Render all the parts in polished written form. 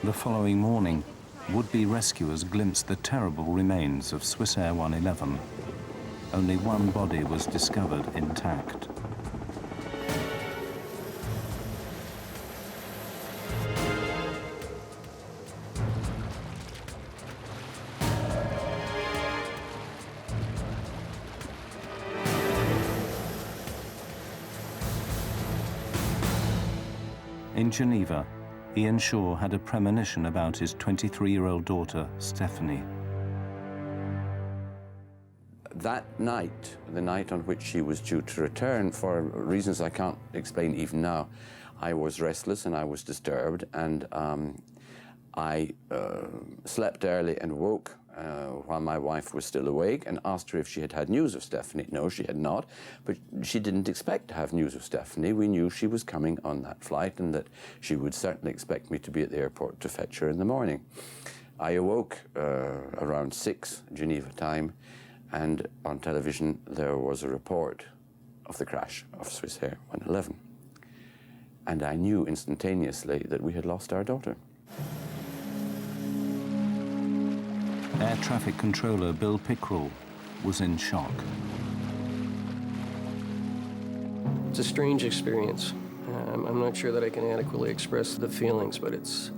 The following morning, would-be rescuers glimpsed the terrible remains of Swissair 111. Only one body was discovered intact. In Geneva, Ian Shaw had a premonition about his 23-year-old daughter, Stephanie. That night, the night on which she was due to return, for reasons I can't explain even now, I was restless and I was disturbed, and I slept early and woke while my wife was still awake and asked her if she had had news of Stephanie. No, she had not, but she didn't expect to have news of Stephanie. We knew she was coming on that flight and that she would certainly expect me to be at the airport to fetch her in the morning. I awoke around 6 Geneva time, and on television there was a report of the crash of Swissair 111. And I knew instantaneously that we had lost our daughter. Air traffic controller Bill Pickrell was in shock. It's a strange experience. I'm not sure that I can adequately express the feelings, but it's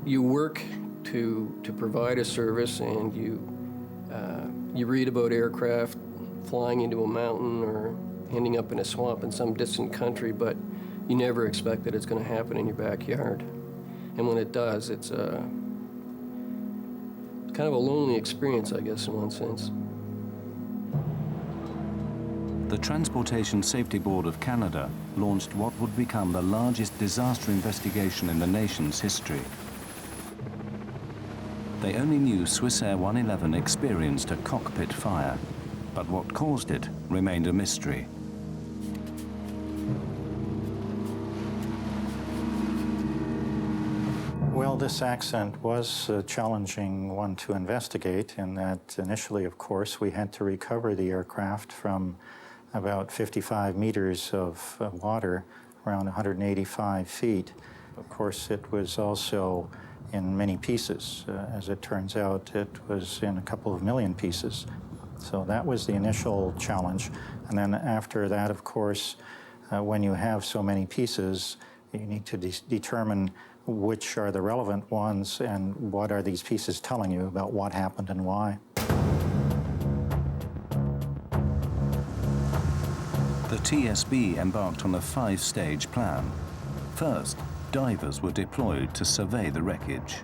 you work to provide a service, and you read about aircraft flying into a mountain or ending up in a swamp in some distant country, but you never expect that it's going to happen in your backyard. And when it does, it's kind of a lonely experience, I guess, in one sense. The Transportation Safety Board of Canada launched what would become the largest disaster investigation in the nation's history. They only knew Swissair 111 experienced a cockpit fire, but what caused it remained a mystery. Well, this accident was a challenging one to investigate, in that initially, of course, we had to recover the aircraft from about 55 meters of water, around 185 feet. Of course, it was also in many pieces. As it turns out, it was in a couple of million pieces. So that was the initial challenge. And then after that, of course, when you have so many pieces, you need to determine which are the relevant ones and what are these pieces telling you about what happened and why. The TSB embarked on a 5-stage plan. First, divers were deployed to survey the wreckage.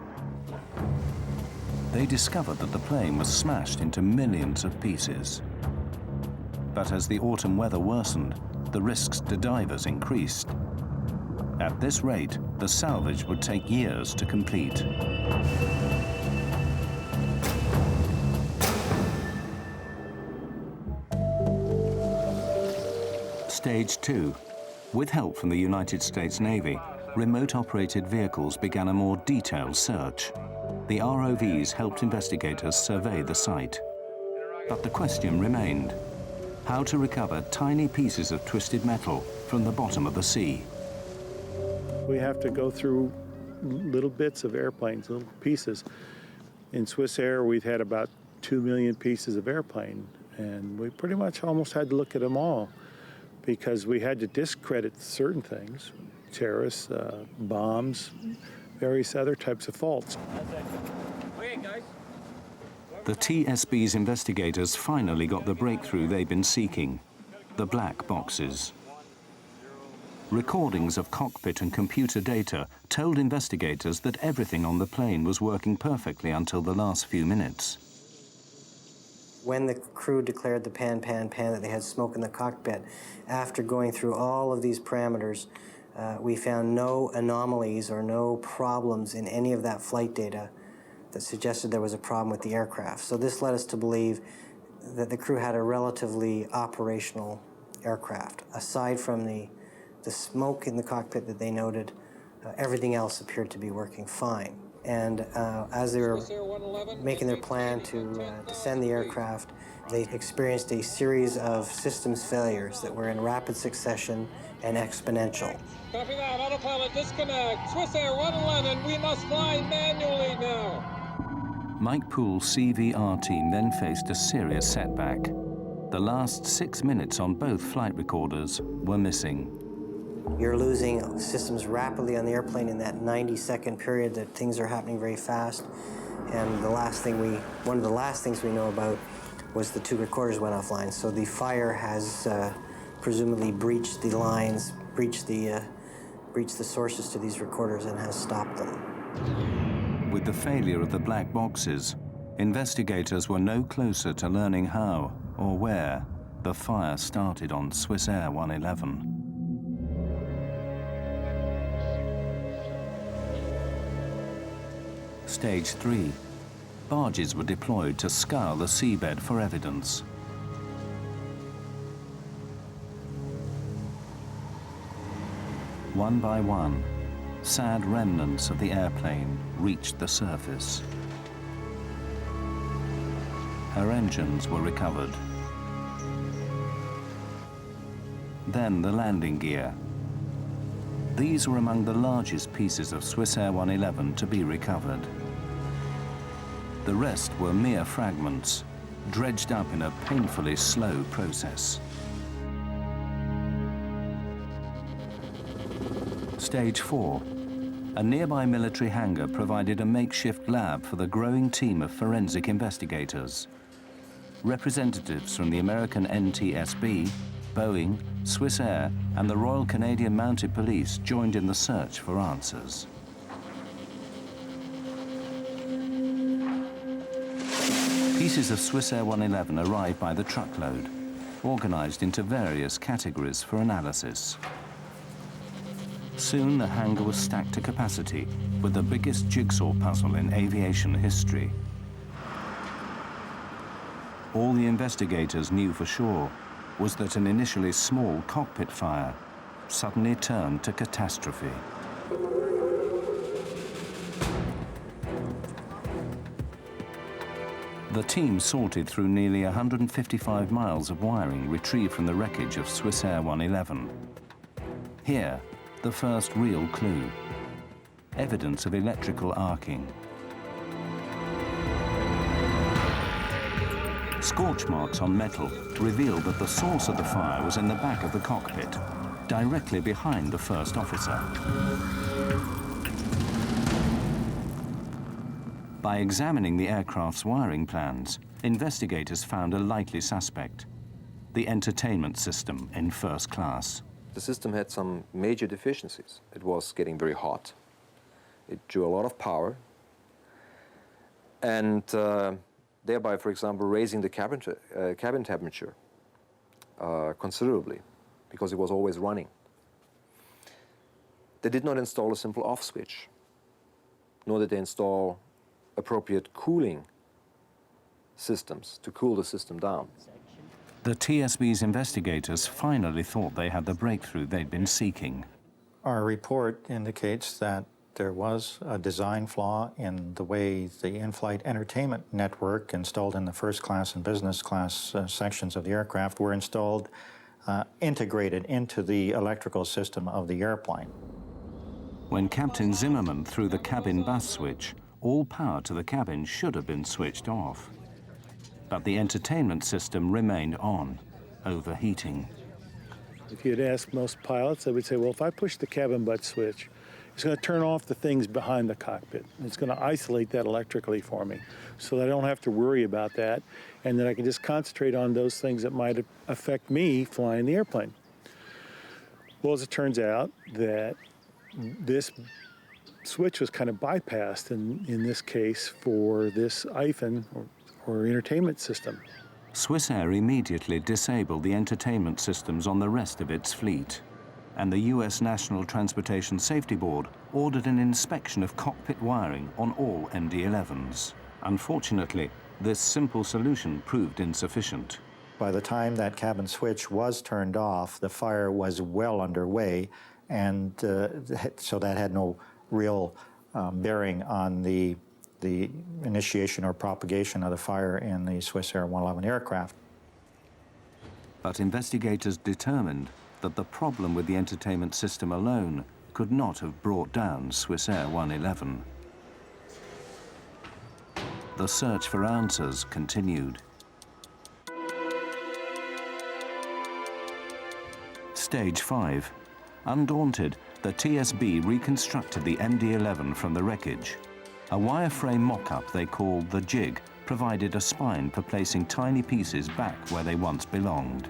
They discovered that the plane was smashed into millions of pieces. But as the autumn weather worsened, the risks to divers increased. At this rate, the salvage would take years to complete. Stage 2. With help from the United States Navy, remote-operated vehicles began a more detailed search. The ROVs helped investigators survey the site. But the question remained: how to recover tiny pieces of twisted metal from the bottom of the sea? We have to go through little bits of airplanes, little pieces. In Swissair, we've had about 2 million pieces of airplane, and we pretty much almost had to look at them all because we had to discredit certain things, terrorists, bombs, various other types of faults. The TSB's investigators finally got the breakthrough they've been seeking: the black boxes. Recordings of cockpit and computer data told investigators that everything on the plane was working perfectly until the last few minutes. When the crew declared the pan, that they had smoke in the cockpit, after going through all of these parameters, we found no anomalies or no problems in any of that flight data that suggested there was a problem with the aircraft. So this led us to believe that the crew had a relatively operational aircraft. Aside from the smoke in the cockpit that they noted, everything else appeared to be working fine. And as they were making their plan to descend the aircraft, they experienced a series of systems failures that were in rapid succession and exponential. Copy that. Autopilot disconnect. Swissair 111, we must fly manually now. Mike Poole's CVR team then faced a serious setback. The last 6 minutes on both flight recorders were missing. You're losing systems rapidly on the airplane in that 90-second period that things are happening very fast. And one of the last things we know about was the 2 recorders went offline. So the fire has presumably breached the lines, breached the sources to these recorders and has stopped them. With the failure of the black boxes, investigators were no closer to learning how or where the fire started on Swissair 111. Stage 3. Barges were deployed to scour the seabed for evidence. One by one, sad remnants of the airplane reached the surface. Her engines were recovered. Then the landing gear. These were among the largest pieces of Swissair 111 to be recovered. The rest were mere fragments, dredged up in a painfully slow process. Stage 4. A nearby military hangar provided a makeshift lab for the growing team of forensic investigators. Representatives from the American NTSB, Boeing, Swissair, and the Royal Canadian Mounted Police joined in the search for answers. Pieces of Swissair 111 arrived by the truckload, organized into various categories for analysis. Soon the hangar was stacked to capacity with the biggest jigsaw puzzle in aviation history. All the investigators knew for sure was that an initially small cockpit fire suddenly turned to catastrophe. The team sorted through nearly 155 miles of wiring retrieved from the wreckage of Swissair 111. Here, the first real clue: evidence of electrical arcing. Scorch marks on metal revealed that the source of the fire was in the back of the cockpit, directly behind the first officer. By examining the aircraft's wiring plans, investigators found a likely suspect: the entertainment system in first class. The system had some major deficiencies. It was getting very hot. It drew a lot of power. And thereby, for example, raising the cabin temperature considerably, because it was always running. They did not install a simple off switch, nor did they install appropriate cooling systems to cool the system down. The TSB's investigators finally thought they had the breakthrough they'd been seeking. Our report indicates that there was a design flaw in the way the in-flight entertainment network installed in the first class and business class sections of the aircraft were installed integrated into the electrical system of the airplane. When Captain Zimmerman threw the cabin bus switch, all power to the cabin should have been switched off. But the entertainment system remained on, overheating. If you'd ask most pilots, they would say, well, if I push the cabin butt switch, it's going to turn off the things behind the cockpit. It's going to isolate that electrically for me so that I don't have to worry about that, and that I can just concentrate on those things that might affect me flying the airplane. Well, as it turns out, that this switch was kind of bypassed in this case for this IFIN, or entertainment system. Swissair immediately disabled the entertainment systems on the rest of its fleet, and the US National Transportation Safety Board ordered an inspection of cockpit wiring on all MD-11s. Unfortunately, this simple solution proved insufficient. By the time that cabin switch was turned off, the fire was well underway, and so that had no real bearing on the initiation or propagation of the fire in the Swissair 111 aircraft. But investigators determined that the problem with the entertainment system alone could not have brought down Swissair 111. The search for answers continued. Stage 5. Undaunted, the TSB reconstructed the MD-11 from the wreckage. A wireframe mock-up they called the jig provided a spine for placing tiny pieces back where they once belonged.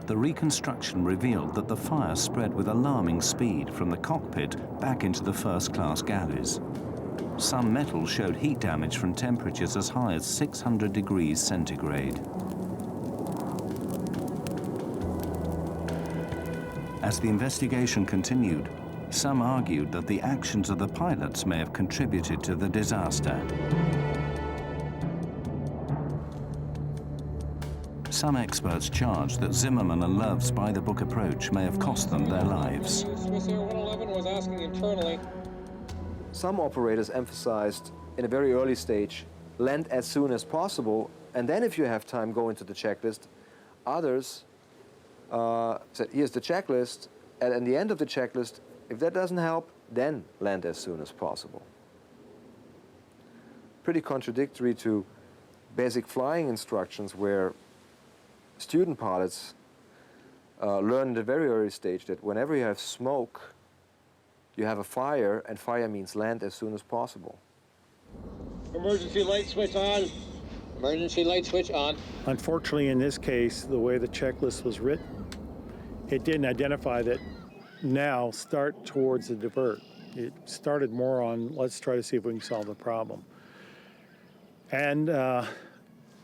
The reconstruction revealed that the fire spread with alarming speed from the cockpit back into the first-class galleys. Some metal showed heat damage from temperatures as high as 600 degrees centigrade. As the investigation continued, some argued that the actions of the pilots may have contributed to the disaster. Some experts charged that Zimmerman and Love's by-the-book approach may have cost them their lives. Swissair 111 was asking internally. Some operators emphasized in a very early stage, land as soon as possible, and then if you have time, go into the checklist. Others said, here's the checklist, and at the end of the checklist, if that doesn't help, then land as soon as possible. Pretty contradictory to basic flying instructions where student pilots learn at a very early stage that whenever you have smoke, you have a fire, and fire means land as soon as possible. Emergency light switch on. Emergency light switch on. Unfortunately, in this case, the way the checklist was written, it didn't identify that now start towards the divert. It started more on let's try to see if we can solve the problem. And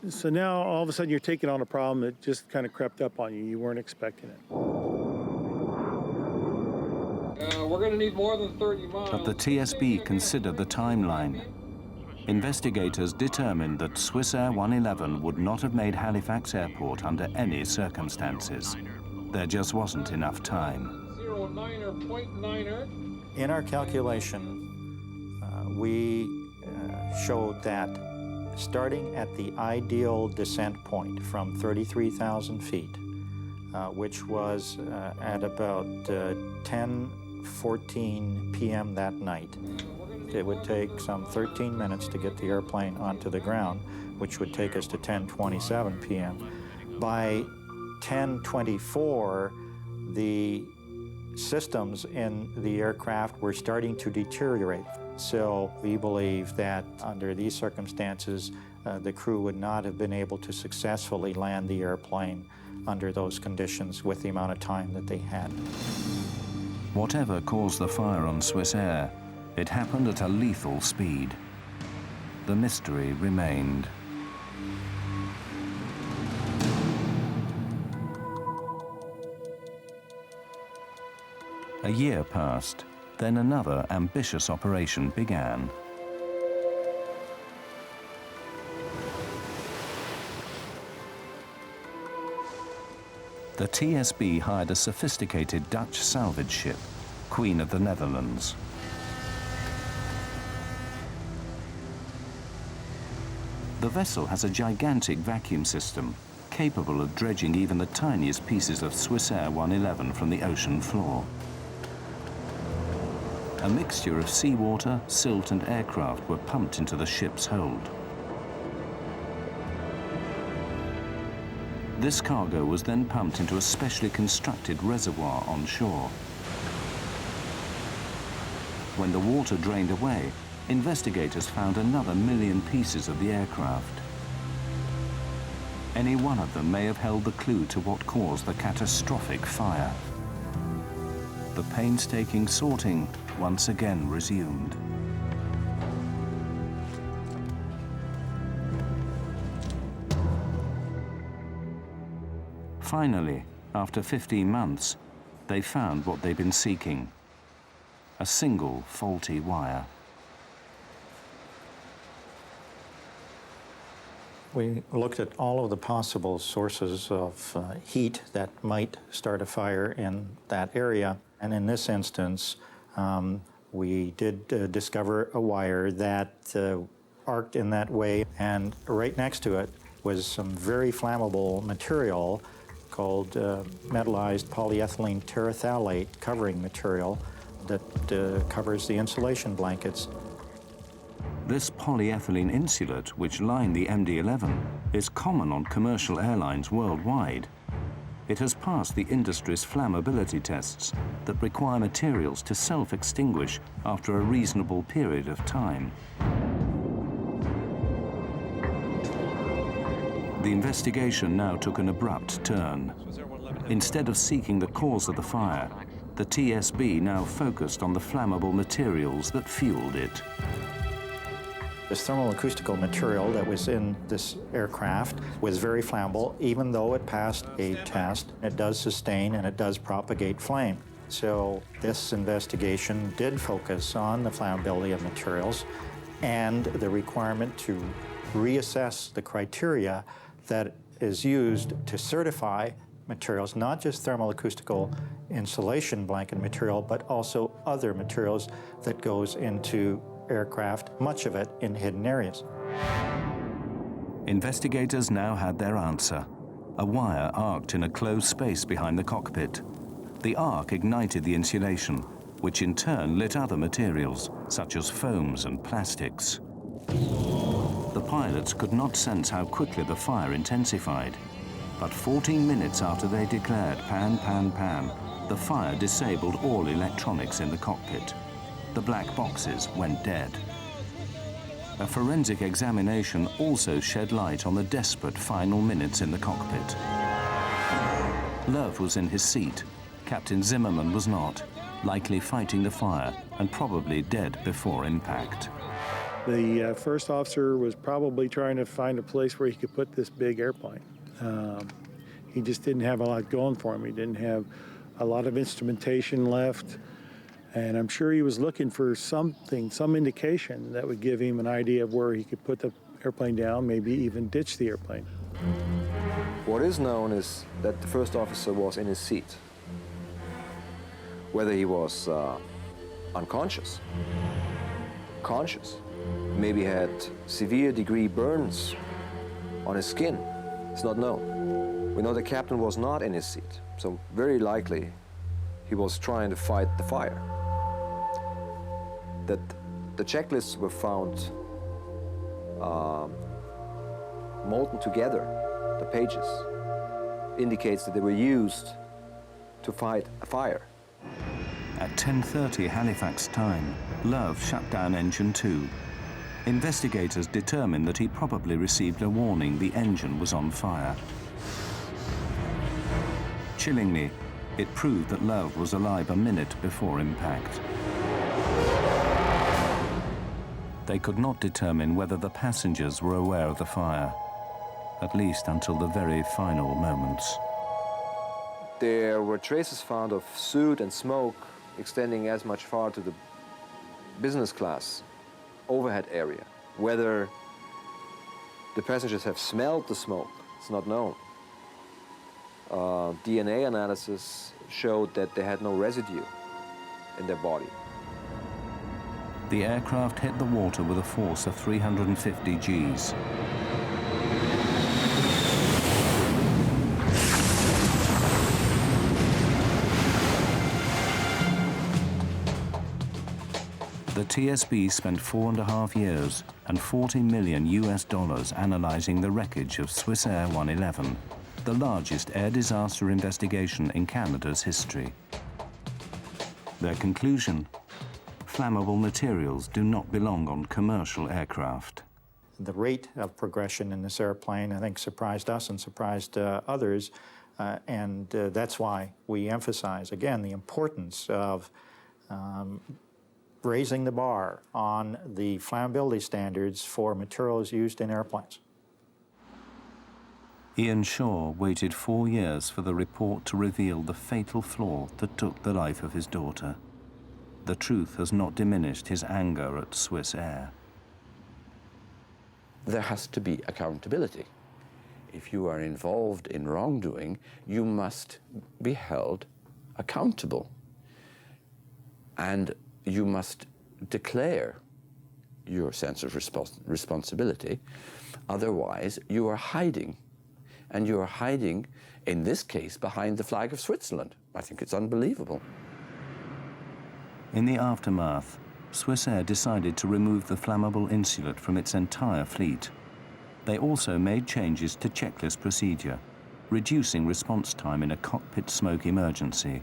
so now all of a sudden you're taking on a problem that just kind of crept up on you. You weren't expecting it. We're going to need more than 30 miles. But the TSB considered the timeline. Investigators determined that Swissair 111 would not have made Halifax Airport under any circumstances. There just wasn't enough time. 09er. In our calculation, we showed that starting at the ideal descent point from 33,000 feet, which was at about 10:14 p.m. that night, it would take some 13 minutes to get the airplane onto the ground, which would take us to 10:27 p.m. By 10:24, the systems in the aircraft were starting to deteriorate. So we believe that under these circumstances, the crew would not have been able to successfully land the airplane under those conditions with the amount of time that they had. Whatever caused the fire on Swissair, it happened at a lethal speed. The mystery remained. A year passed, then another ambitious operation began. The TSB hired a sophisticated Dutch salvage ship, Queen of the Netherlands. The vessel has a gigantic vacuum system, capable of dredging even the tiniest pieces of Swissair 111 from the ocean floor. A mixture of seawater, silt and aircraft were pumped into the ship's hold. This cargo was then pumped into a specially constructed reservoir on shore. When the water drained away, investigators found another 1 million pieces of the aircraft. Any one of them may have held the clue to what caused the catastrophic fire. The painstaking sorting once again resumed. Finally, after 15 months, they found what they'd been seeking: a single faulty wire. We looked at all of the possible sources of heat that might start a fire in that area. And in this instance, we did discover a wire that arced in that way. And right next to it was some very flammable material called metallized polyethylene terephthalate covering material that covers the insulation blankets. This polyethylene insulate, which lined the MD-11, is common on commercial airlines worldwide. It has passed the industry's flammability tests that require materials to self-extinguish after a reasonable period of time. The investigation now took an abrupt turn. Instead of seeking the cause of the fire, the TSB now focused on the flammable materials that fueled it. This thermal acoustical material that was in this aircraft was very flammable. Even though it passed a test, it does sustain and it does propagate flame. So this investigation did focus on the flammability of materials and the requirement to reassess the criteria that is used to certify materials, not just thermal acoustical insulation blanket material, but also other materials that goes into aircraft, much of it in hidden areas. Investigators now had their answer. A wire arced in a closed space behind the cockpit. The arc ignited the insulation, which in turn lit other materials, such as foams and plastics. The pilots could not sense how quickly the fire intensified. But 14 minutes after they declared pan, pan, pan, the fire disabled all electronics in the cockpit. The black boxes went dead. A forensic examination also shed light on the desperate final minutes in the cockpit. Love was in his seat. Captain Zimmerman was not, likely fighting the fire and probably dead before impact. The first officer was probably trying to find a place where he could put this big airplane. He just didn't have a lot going for him. He didn't have a lot of instrumentation left. And I'm sure he was looking for something, some indication that would give him an idea of where he could put the airplane down, maybe even ditch the airplane. What is known is that the first officer was in his seat. Whether he was unconscious, conscious, maybe had severe degree burns on his skin, it's not known. We know the captain was not in his seat, so very likely he was trying to fight the fire. That the checklists were found molten together, the pages, indicates that they were used to fight a fire. At 10:30 Halifax time, Love shut down engine 2. Investigators determined that he probably received a warning the engine was on fire. Chillingly, it proved that Love was alive a minute before impact. They could not determine whether the passengers were aware of the fire, at least until the very final moments. There were traces found of soot and smoke extending as much far to the business class overhead area. Whether the passengers have smelled the smoke, it's not known. DNA analysis showed that they had no residue in their body. The aircraft hit the water with a force of 350 Gs. The TSB spent 4.5 years and $40 million analyzing the wreckage of Swissair 111, the largest air disaster investigation in Canada's history. Their conclusion: flammable materials do not belong on commercial aircraft. The rate of progression in this airplane, I think, surprised us and surprised others, and that's why we emphasize, again, the importance of raising the bar on the flammability standards for materials used in airplanes. Ian Shaw waited 4 years for the report to reveal the fatal flaw that took the life of his daughter. The truth has not diminished his anger at Swissair. There has to be accountability. If you are involved in wrongdoing, you must be held accountable. And you must declare your sense of responsibility. Otherwise, you are hiding and you're hiding, in this case, behind the flag of Switzerland. I think it's unbelievable. In the aftermath, Swissair decided to remove the flammable insulet from its entire fleet. They also made changes to checklist procedure, reducing response time in a cockpit smoke emergency.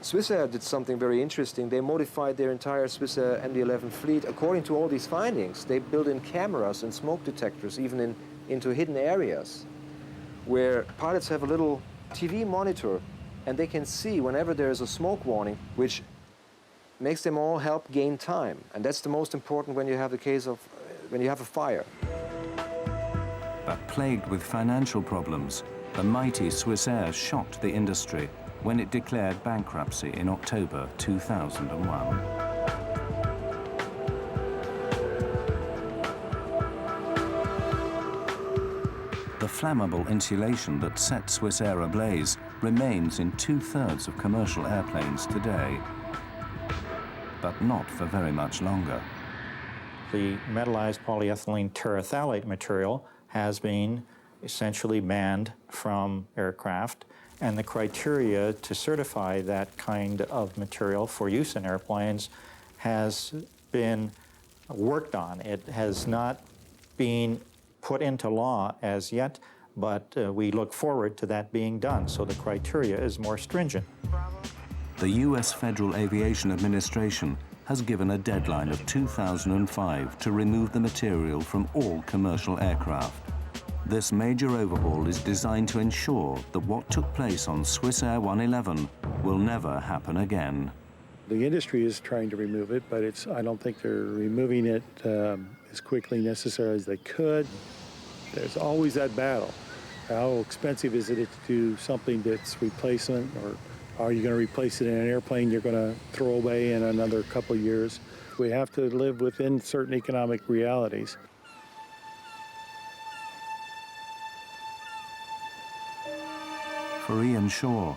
Swissair did something very interesting. They modified their entire Swissair MD-11 fleet according to all these findings. They built in cameras and smoke detectors, even into hidden areas, where pilots have a little TV monitor and they can see whenever there is a smoke warning, which makes them all help gain time. And that's the most important when you have the case of, when you have a fire. But plagued with financial problems, the mighty Swissair shocked the industry when it declared bankruptcy in October 2001. The flammable insulation that set Swissair ablaze remains in 2/3 of commercial airplanes today, but not for very much longer. The metallized polyethylene terephthalate material has been essentially banned from aircraft, and the criteria to certify that kind of material for use in airplanes has been worked on. It has not been put into law as yet, but we look forward to that being done, so the criteria is more stringent. The US Federal Aviation Administration has given a deadline of 2005 to remove the material from all commercial aircraft. This major overhaul is designed to ensure that what took place on Swissair 111 will never happen again. The industry is trying to remove it, but I don't think they're removing it as quickly necessary as they could. There's always that battle. How expensive is it to do something that's replacement, or are you going to replace it in an airplane you're going to throw away in another couple of years? We have to live within certain economic realities. For Ian Shaw,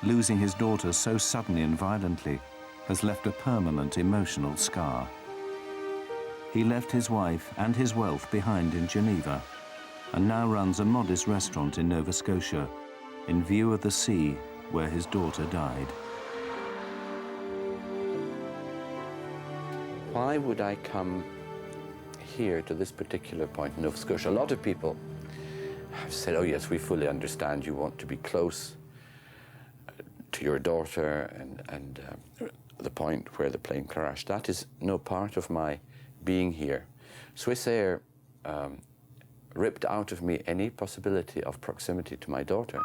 losing his daughter so suddenly and violently has left a permanent emotional scar. He left his wife and his wealth behind in Geneva and now runs a modest restaurant in Nova Scotia in view of the sea where his daughter died. Why would I come here to this particular point in Nova Scotia? A lot of people have said, oh yes, we fully understand you want to be close to your daughter and the point where the plane crashed. That is no part of my being here. Swissair ripped out of me any possibility of proximity to my daughter.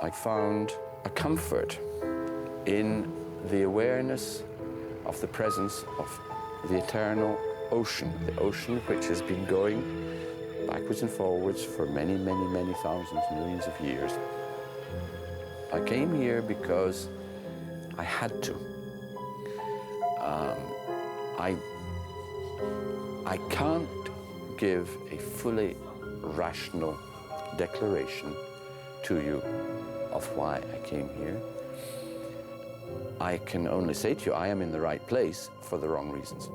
I found a comfort in the awareness of the presence of the eternal ocean, the ocean which has been going backwards and forwards for many, many, many thousands, millions of years. I came here because I had to. I can't give a fully rational declaration to you of why I came here. I can only say to you, I am in the right place for the wrong reasons.